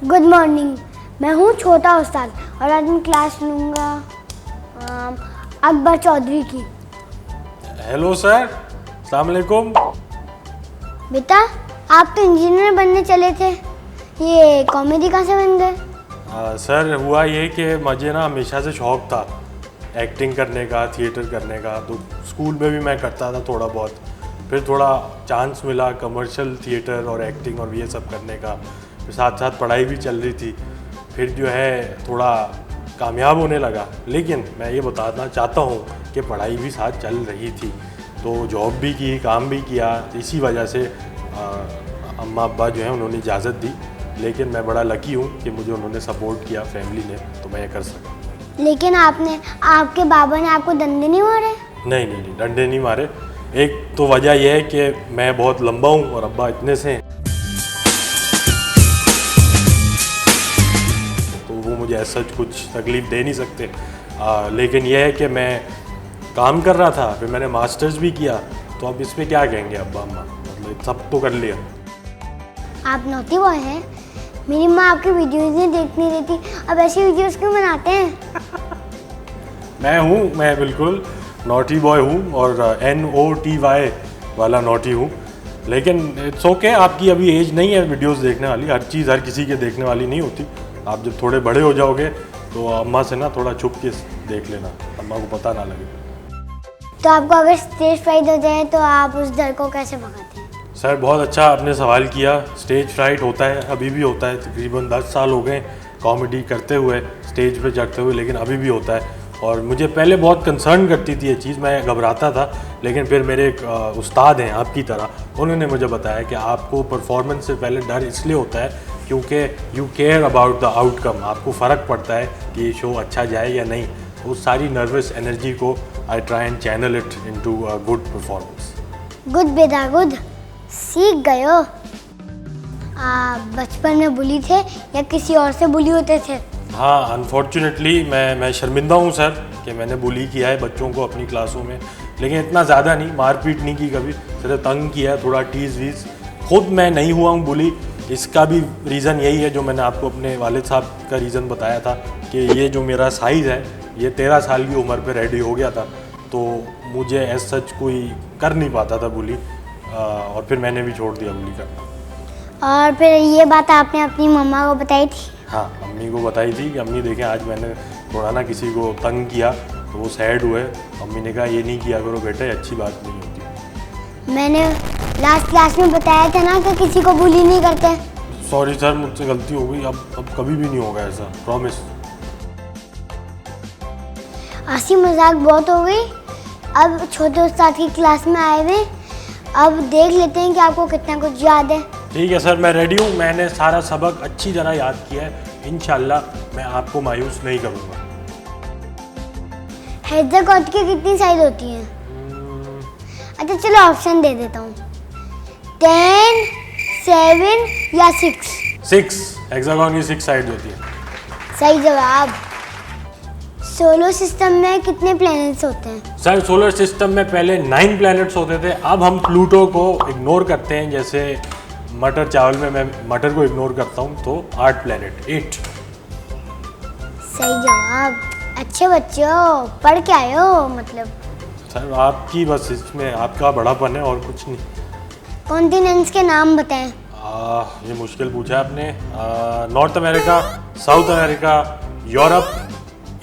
Good morning. मैं हूँ छोटा उस्ताद और आज मैं क्लास लूँगा अकबर चौधरी की। हेलो सर, अस्सलाम वालेकुम। बेटा, आप तो इंजीनियर बनने चले थे, ये कॉमेडी कहाँ से बन गए? सर हुआ ये कि मुझे ना हमेशा से शौक़ था एक्टिंग करने का, थिएटर करने का। तो स्कूल में भी मैं करता था थोड़ा बहुत, फिर थोड़ा चांस मिला कमर्शियल थिएटर और एक्टिंग और ये सब करने का। फिर साथ साथ पढ़ाई भी चल रही थी, फिर जो है थोड़ा कामयाब होने लगा। लेकिन मैं ये बताना चाहता हूँ कि पढ़ाई भी साथ चल रही थी, तो जॉब भी की, काम भी किया। इसी वजह से अम्मा अब्बा जो है उन्होंने इजाज़त दी। लेकिन मैं बड़ा लकी हूँ कि मुझे उन्होंने सपोर्ट किया, फैमिली ने, तो मैं ये कर सका। लेकिन आपके बाबा ने आपको डंडे नहीं मारे? नहीं, डंडे नहीं मारे। एक तो वजह यह है कि मैं बहुत लंबा हूँ और अब्बा इतने से हैं, तो वो मुझे ऐसा कुछ तकलीफ़ दे नहीं सकते। लेकिन यह है कि मैं काम कर रहा था, फिर मैंने मास्टर्स भी किया, तो अब इस पर क्या कहेंगे अब्बा अम्मा, मतलब सब तो कर लिया। आप नॉटी बॉय हैं। मेरी माँ आपकी वीडियोज़ नहीं देखनी रहती, अब ऐसी वीडियोज़ क्यों बनाते हैं? मैं बिल्कुल नॉटी बॉय हूँ और NOTY वाला नॉटी हूँ। लेकिन इट्स ओके, आपकी अभी एज नहीं है वीडियोस देखने वाली। हर चीज़ हर किसी के देखने वाली नहीं होती। आप जब थोड़े बड़े हो जाओगे तो अम्मा से ना थोड़ा छुप के देख लेना, अम्मा को पता ना लगे। तो आपको अगर स्टेज फ्राइट हो जाए तो आप उस डर को कैसे भगाते हैं? सर बहुत अच्छा आपने सवाल किया। स्टेज फ्राइट होता है, अभी भी होता है। तकरीबन 10 साल हो गए कॉमेडी करते हुए, स्टेज पे चढ़ते हुए, लेकिन अभी भी होता है। और मुझे पहले बहुत कंसर्न करती थी ये चीज़, मैं घबराता था। लेकिन फिर मेरे एक उस्ताद हैं आपकी तरह, उन्होंने मुझे बताया कि आपको परफॉर्मेंस से पहले डर इसलिए होता है क्योंकि you care about the outcome. आपको फ़र्क पड़ता है कि ये शो अच्छा जाए या नहीं। उस सारी नर्वस एनर्जी को I try and channel it into a good performance. Good बेटा गुड, सीख गए हो। बचपन में बुली थे या किसी और से बुली होते थे? हाँ, अनफॉर्चुनेटली मैं शर्मिंदा हूँ सर कि मैंने बुली किया है बच्चों को अपनी क्लासों में। लेकिन इतना ज़्यादा नहीं, मारपीट नहीं की कभी, सिर्फ तंग किया, थोड़ा टीज़ वीज़। खुद मैं नहीं हुआ हूँ बुली। इसका भी रीज़न यही है जो मैंने आपको अपने वालिद साहब का रीज़न बताया था कि ये जो मेरा साइज़ है, ये 13 साल की उम्र पे रेडी हो गया था, तो मुझे एज सच कोई कर नहीं पाता था बुली। और फिर मैंने भी छोड़ दिया बुली करना। और फिर ये बात आपने अपनी मम्मा को बताई थी? हाँ, अम्मी को बताई थी कि अम्मी देखें आज मैंने थोड़ा ना किसी को तंग किया, तो वो सैड हुए। अम्मी ने कहा ये नहीं किया करो बेटा, ये अच्छी बात नहीं होती। मैंने लास्ट क्लास में बताया था ना कि किसी को बुली नहीं करते। सॉरी सर, मुझसे गलती हो गई। अब कभी भी नहीं होगा ऐसा, प्रॉमिस। हंसी मजाक बहुत हो गई, अब छोटे उस्ताद की क्लास में आए हुए, अब देख लेते हैं कि आपको कितना कुछ याद है। ठीक है सर, मैं रेडी हूँ। मैंने सारा सबक अच्छी तरह याद किया है। इंशाल्लाह मैं आपको मायूस नहीं करूँगा। हैदर कॉट की कितनी साइज होती हैं? अच्छा चलो ऑप्शन दे देता हूँ, 10, 7 या 6। 6, हेक्सागोन की 6 साइड होती है। सही जवाब। सोलर सिस्टम में कितने प्लैनेट्स होते हैं? सर सोलर सिस्टम में पहले 9 प्लैनेट्स होते थे, अब हम प्लूटो को इग्नोर करते हैं। जैसे मटर चावल में मैं मटर को इग्नोर करता हूँ, तो 8 प्लैनेट, 8। सही जवाब। अच्छे बच्चे हो, पढ़ के आए हो मतलब। सर आपकी बस इसमें आपका बड़ापन है और कुछ नहीं। कॉन्टिनेंट्स के नाम बताएं। ये मुश्किल पूछा आपने। North America, south America, Europe,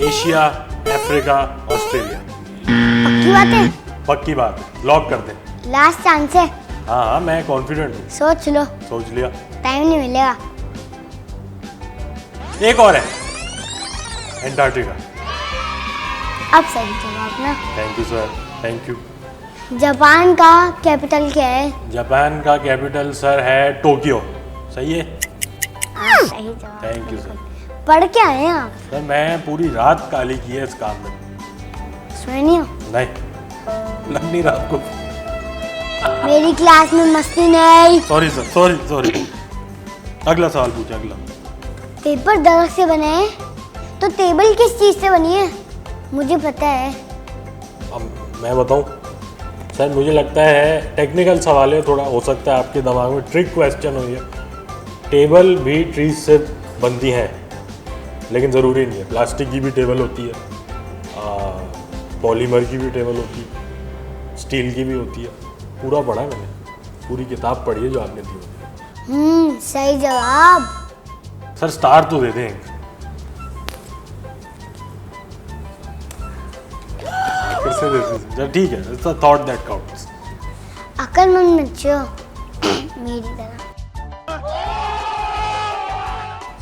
Asia, Africa, Australia. पक्की बात है? पक्की बात, लॉक कर दें। लास्ट चांस है। हाँ, मैं कॉन्फिडेंट हूँ। सोच लो, सोच लिया। टाइम नहीं मिलेगा। एक और है, एंटार्क्टिका। अब सही जवाब ना। Thank you sir, thank you. Japan का कैपिटल क्या है? जापान का कैपिटल सर है टोक्यो। सही है? सही जवाब। Thank you sir. पढ़ के आए हैं आप? सर मैं पूरी रात काली की है इस काम में। सोए नहीं हो? नहीं, लग नहीं रहा आपको। मेरी क्लास में मस्ती नहीं। Sorry sir, sorry. अगला सवाल पूछे, अगला। पेपर दरख्त से बने हैं, तो टेबल किस चीज से बनी है? मुझे पता है। अब मैं बताऊं सर, मुझे लगता है टेक्निकल सवाल है, थोड़ा हो सकता है आपके दिमाग में ट्रिक क्वेश्चन हो। ये टेबल भी ट्रीज से बनती हैं, लेकिन ज़रूरी नहीं है। प्लास्टिक की भी टेबल होती है, पॉलीमर की भी टेबल होती है, स्टील की भी होती है। पूरा पढ़ा है मैंने, पूरी किताब पढ़ी है जो आपने दी है। सही जवाब। सर स्टार तो दे दें। फिर से देते हैं। ठीक है, it's a thought that counts. अक्लमंद बच्चों मेरी तरह।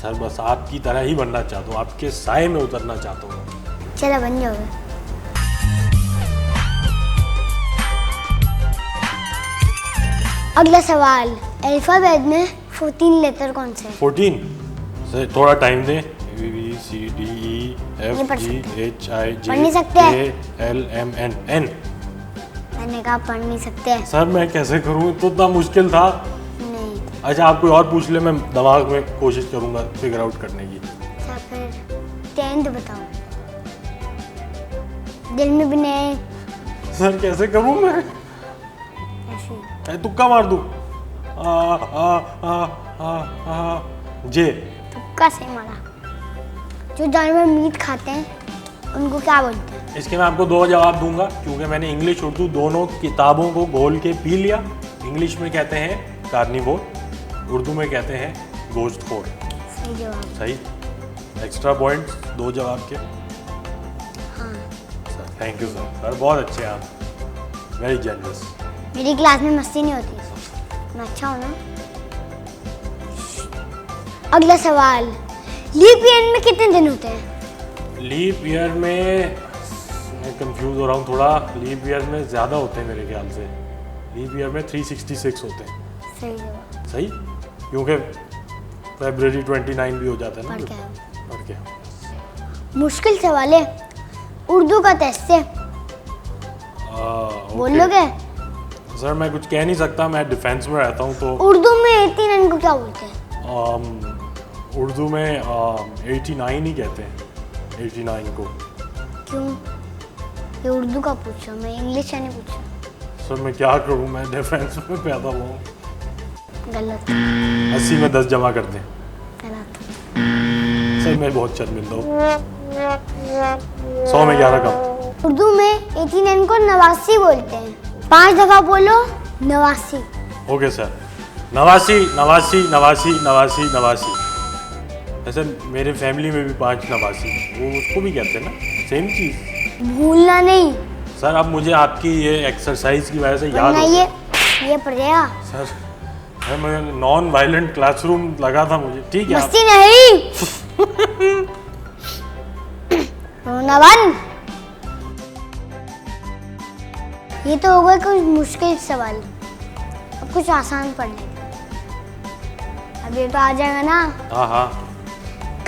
सर बस आपकी तरह ही बनना चाहता हूँ, आपके साए में उतरना चाहता हूँ। चलो बन जाओगे। अगला सवाल, अल्फाबेट में 14 लेटर कौन से हैं? 14 से थोड़ा टाइम दें। बी सी डी ई नहीं एफ पढ़ जी सकते। एच आई पढ़ नहीं सकते। जे के एल एम एन एन। मैंने कहा पढ़ नहीं सकते। सर मैं कैसे करूँ, तो इतना मुश्किल था। नहीं। अच्छा आप कोई और पूछ ले, मैं दिमाग में कोशिश करूँगा फिगर आउट करने की। अच्छा फिर 10th बताओ। दिल में भी नहीं। सर कैसे करूँ मैं, ऐसे तुक्का मार दूँ। जे। तुक्का सही मारा। जो जानवर मीट खाते हैं उनको क्या बोलते हैं? इसके मैं आपको 2 जवाब दूंगा, क्योंकि मैंने इंग्लिश उर्दू दोनों किताबों को घोल के पी लिया। इंग्लिश में कहते हैं कार्निवोर, उर्दू में कहते हैं गोश्तखोर। सही जवाब। सही। एक्स्ट्रा पॉइंट्स 2 जवाब के। हाँ। Sir thank you sir. Sir बहुत अच्छे हैं आप, वेरी जेनरस। मेरी क्लास में मस्ती नहीं होती, मैं अच्छा हूँ ना। अगला सवाल, लीप ईयर में कितने दिन होते हैं? लीप ईयर में मैं कंफ्यूज हो रहा हूँ थोड़ा। लीप ईयर में ज़्यादा होते हैं मेरे ख्याल से। लीप ईयर में 366 होते हैं। सही जवाब। सही, क्योंकि फरवरी 29 भी हो जाता है ना। पढ़ के आए। पढ़ के। मुश्किल सवाल है, उर्दू का टेस्ट है, बोल लोगे? सर मैं कुछ कह नहीं सकता, मैं डिफेंस में रहता हूँ तो। उर्दू में 89 को क्या बोलते हैं? उर्दू में 89 ही कहते हैं, 89 को। क्यों? ये उर्दू का पूछो, मैं इंग्लिश का नहीं पूछा। सर मैं क्या करूँ, मैं डिफेंस में पैदा हुआ हूँ। गलत। 80 में 10 जमा कर दें। गलत। सर मैं बहुत शर्मिंदा हूँ। 100 में 11 कम। उर्दू में 89 को 89 बोलते हैं। 5 दफा बोलो 89। Okay sir, 89 89 89 89 89। ऐसे मेरे फैमिली में भी 5 89, वो उसको भी कहते हैं ना, सेम चीज़। भूलना नहीं। सर अब मुझे आपकी ये एक्सरसाइज की वजह से याद वरना हो ये पढ़ेगा। सर मैं नॉन वायलेंट क्लासरूम लगा था मुझे। ठीक है मस्ती नहीं। रोना बंद। ये तो होगा कुछ मुश्किल सवाल, अब कुछ आसान पढ़ने का। अब ये तो आ जाएगा ना। हाँ हाँ।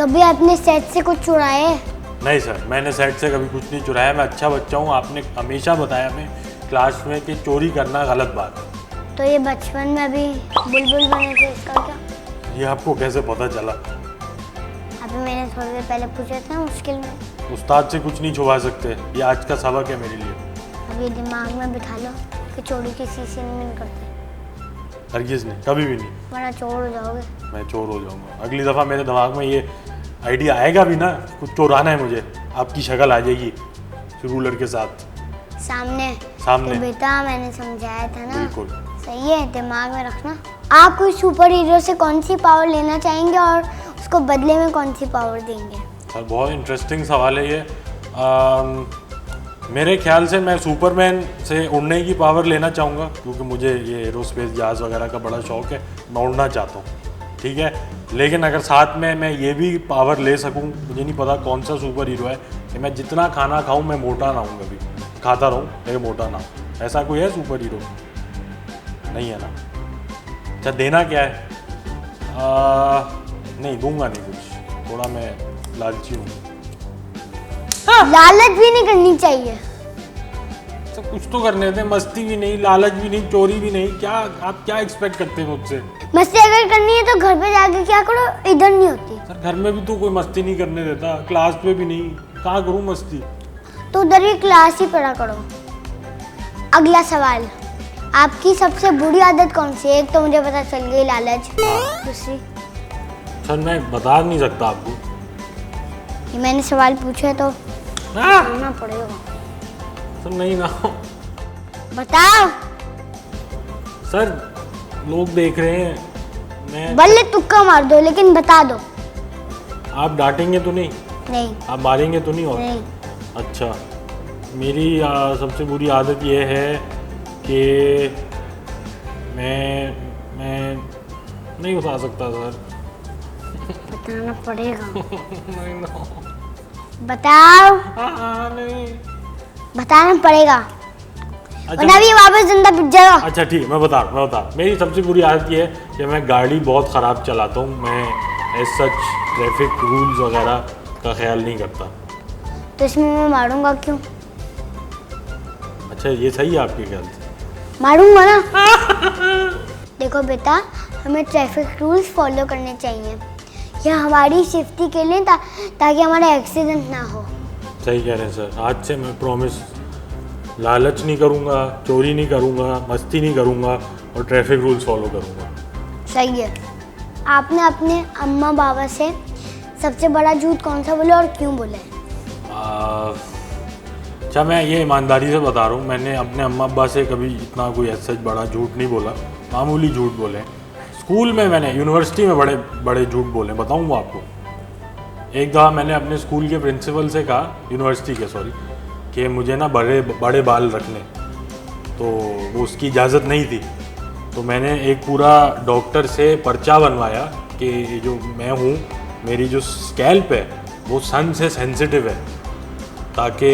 कभी आपने सेट से कुछ चुराए? नहीं सर, मैंने सेट से कभी कुछ नहीं चुराया। मैं अच्छा बच्चा हूँ। आपने हमेशा बताया हमें क्लास में कि चोरी करना गलत बात है। तो ये बचपन में अभी बुलबुल बने थे, इसका क्या? ये आपको कैसे पता चला? अभी मैंने थोड़ी देर पहले पूछा था मुश्किल में। उस्ताद से कुछ नहीं छुपा सकते, ये आज का सबक है मेरे लिए। अभी दिमाग में बिठा लो कि चोरी किसी से नहीं करते, हरगिज़ नहीं, कभी भी नहीं। वरना चोर हो जाओगे। मैं चोर हो जाऊंगा। अगली दफ़ा मेरे दिमाग में ये आइडिया आएगा भी ना, कुछ चोराना है मुझे, आपकी शक्ल आ जाएगी रूलर के साथ सामने। सामने। तो बेटा मैंने समझाया था ना। बिल्कुल सही है, दिमाग में रखना। आप कोई सुपर हीरो से कौन सी पावर लेना चाहेंगे और उसको बदले में कौन सी पावर देंगे? सर बहुत इंटरेस्टिंग सवाल है ये। मेरे ख्याल से मैं सुपरमैन से उड़ने की पावर लेना चाहूँगा, क्योंकि मुझे ये एरोस्पेस जहाज़ वगैरह का बड़ा शौक है। मैं उड़ना चाहता हूँ, ठीक है। लेकिन अगर साथ में मैं ये भी पावर ले सकूँ, मुझे नहीं पता कौन सा सुपर हीरो है, कि मैं जितना खाना खाऊँ मैं मोटा ना हूँ, कभी खाता रहूँ लेकिन मोटा ना हूँ। ऐसा कोई है सुपर हीरो? नहीं है ना। अच्छा देना क्या है? नहीं दूंगा नहीं कुछ, थोड़ा मैं लालची हूँ। लालच भी नहीं करनी चाहिए। तो कुछ तो करने दें, मस्ती भी नहीं, लालच भी नहीं, चोरी भी नहीं। क्या आप क्या एक्सपेक्ट करते हैं मुझसे? मस्ती अगर करनी है तो घर पे जाके क्या करो, इधर नहीं होती। सर घर में भी तो कोई मस्ती नहीं करने देता, क्लास पे भी नहीं, कहाँ करूँ मस्ती? तो उधर की क्लास ही पढ़ा करो। अगला सवाल, आपकी सबसे बुरी आदत कौन सी है? एक तो मुझे पता चल गई लालच, दूसरी सर मैं बता नहीं सकता आपको। ये मैंने सवाल पूछे तो बताना पड़ेगा। सर नहीं ना। बताओ। सर लोग देख रहे हैं, मैं बल्ले तुक्का मार दो लेकिन बता दो। आप डांटेंगे तो नहीं? नहीं आप मारेंगे तो नहीं? और नहीं। अच्छा, मेरी सबसे बुरी आदत ये है कि मैं नहीं बता सकता सर। बताना पड़ेगा। नहीं ना। बताओ। नहीं। बताना पड़ेगा अच्छा वरना भी वापस जिंदा पिट जाएगा। अच्छा ठीक है, मैं बता रहा हूँ। मेरी सबसे बुरी आदत ये है कि मैं गाड़ी बहुत ख़राब चलाता हूँ। मैं एज सच ट्रैफिक रूल्स वगैरह का ख्याल नहीं करता। तो इसमें मैं मारूंगा क्यों? अच्छा ये सही है आपके ख्याल से? मारूंगा ना। देखो बेटा, हमें ट्रैफिक रूल्स फॉलो करने चाहिए। यह हमारी सेफ्टी के लिए ताकि हमारा एक्सीडेंट ना हो। सही कह रहे हैं सर। आज से मैं प्रॉमिस लालच नहीं करूँगा, चोरी नहीं करूँगा, मस्ती नहीं करूँगा और ट्रैफिक रूल्स फॉलो करूँगा। सही है। आपने अपने अम्मा बाबा से सबसे बड़ा झूठ कौन सा बोला और क्यों बोला है? अच्छा मैं ये ईमानदारी से बता रहा हूँ, मैंने अपने अम्मा अब्बा से कभी इतना कोई ऐसा बड़ा झूठ नहीं बोला। मामूली झूठ बोले। स्कूल में मैंने, यूनिवर्सिटी में बड़े बड़े झूठ बोले। बताऊँ आपको, एक दफ़ा मैंने अपने स्कूल के प्रिंसिपल से कहा, यूनिवर्सिटी के सॉरी, कि मुझे ना बड़े बाल रखने, तो वो उसकी इजाज़त नहीं थी। तो मैंने एक पूरा डॉक्टर से पर्चा बनवाया कि जो मैं हूँ, मेरी जो स्कैल्प है वो सन से सेंसिटिव है, ताकि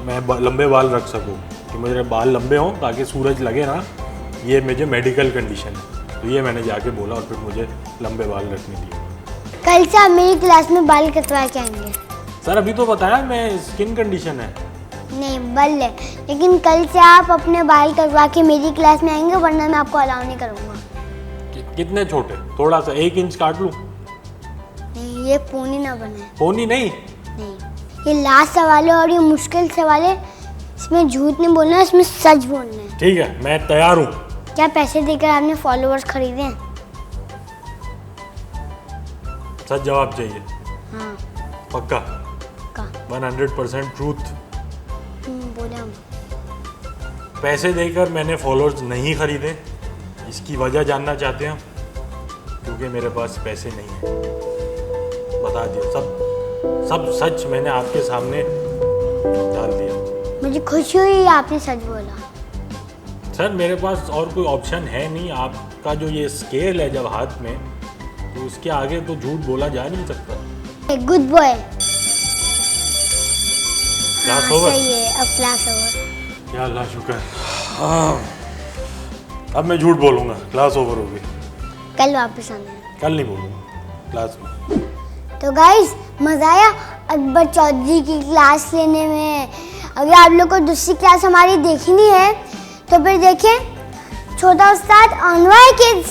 मैं लंबे बाल रख सकूँ, कि मेरे बाल लंबे हों ताकि सूरज लगे ना। ये मुझे मेडिकल कंडीशन है। तो ये मैंने जाके बोला और फिर मुझे लंबे बाल रखने दिए। कल से आप मेरी क्लास में बाल कटवा के आएंगे। सर अभी तो बताया, मैं स्किन कंडीशन है। नहीं बल्ले, लेकिन कल से आप अपने बाल कटवा के मेरी क्लास में आएंगे वरना मैं आपको अलाउ नहीं करूँगा। कितने छोटे? थोड़ा सा 1 इंच काट लूँ? नहीं, ये पोनी ना बने। पोनी नहीं? नहीं, ये लास्ट सवाल है और ये मुश्किल सवाल है। इसमें झूठ नहीं बोलना, इसमें सच बोलना है। ठीक है, मैं तैयार हूँ। क्या पैसे देकर आपने फॉलोअर्स खरीदे हैं? सच जवाब चाहिए? हाँ। पक्का? का 100% ट्रूथ? बोले हम। पैसे देकर मैंने फॉलोअर्स नहीं खरीदे। इसकी वजह जानना चाहते हैं? क्योंकि मेरे पास पैसे नहीं है। बता दिया, सब सच मैंने आपके सामने डाल दिया। मुझे खुशी हुई आपने सच बोला। सर मेरे पास और कोई ऑप्शन है नहीं। आपका जो ये स्केल है जब हाथ में, तो उसके आगे तो झूठ बोला जा नहीं सकता। Good boy. Class over? सही है, अब क्लास ओवर। या अल्लाह शुक्र। हाँ, अब मैं झूठ बोलूँगा। क्लास ओवर हो गई। कल वापस आना है। कल नहीं बोलूँगा क्लास में। तो गाइस, मज़ा आया अकबर चौधरी की क्लास लेने में। अगर आप लोग को दूसरी क्लास हमारी देखनी है तो फिर देखें छोटा उस्ताद ऑन वाई किड्स।